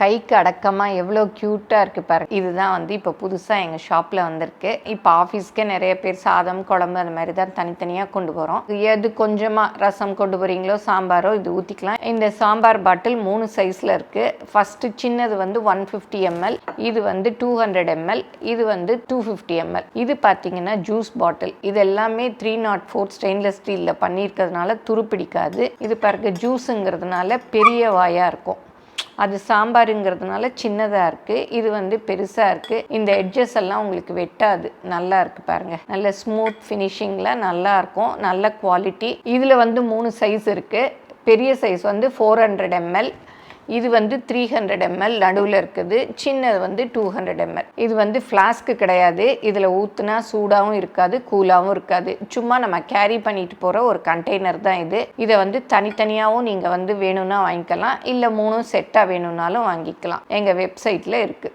கைக்கு அடக்கமாக எவ்வளோ க்யூட்டாக இருக்குது பாருங்க. இதுதான் வந்து இப்போ புதுசாக எங்கள் ஷாப்பில் வந்திருக்கு. இப்போ ஆஃபீஸ்க்கே நிறைய பேர் சாதம் குழம்பு அந்த மாதிரி தான் தனித்தனியாக கொண்டு போகிறோம். எது கொஞ்சமாக ரசம் கொண்டு போகிறீங்களோ சாம்பாரோ இது ஊற்றிக்கலாம். இந்த சாம்பார் பாட்டில் 3 சைஸில் இருக்குது. ஃபஸ்ட்டு சின்னது வந்து 150 ml, இது வந்து 200 ml, இது வந்து 250 ml. இது பார்த்தீங்கன்னா ஜூஸ் பாட்டில். இது எல்லாமே 304 ஸ்டெயின்லெஸ் ஸ்டீலில் பண்ணியிருக்கிறதுனால துருப்பிடிக்காது. இது பாருங்க ஜூஸுங்கிறதுனால பெரிய வாயாக இருக்கும். அது சாம்பாருங்கிறதுனால சின்னதாக இருக்குது. இது வந்து பெருசாக இருக்குது. இந்த எட்ஜஸ் எல்லாம் உங்களுக்கு வெட்டாது. நல்லா இருக்குது பாருங்கள். நல்ல ஸ்மூத் ஃபினிஷிங்கில் நல்லாயிருக்கும். நல்ல குவாலிட்டி. இதில் வந்து 3 சைஸ் இருக்குது. பெரிய சைஸ் வந்து 400 ml, இது வந்து 300 ml நடுவில் இருக்குது. சின்னது வந்து 200 ml. இது வந்து ஃப்ளாஸ்க்கு கிடையாது. இதில் ஊற்றுனா சூடாகவும் இருக்காது, கூலாகவும் இருக்காது. சும்மா நம்ம கேரி பண்ணிட்டு போகிற ஒரு கண்டெய்னர் தான் இது. இதை வந்து தனித்தனியாகவும் நீங்கள் வந்து வேணும்னா வாங்கிக்கலாம், இல்லை 3 செட்டாக வேணும்னாலும் வாங்கிக்கலாம். எங்கள் வெப்சைட்டில் இருக்குது.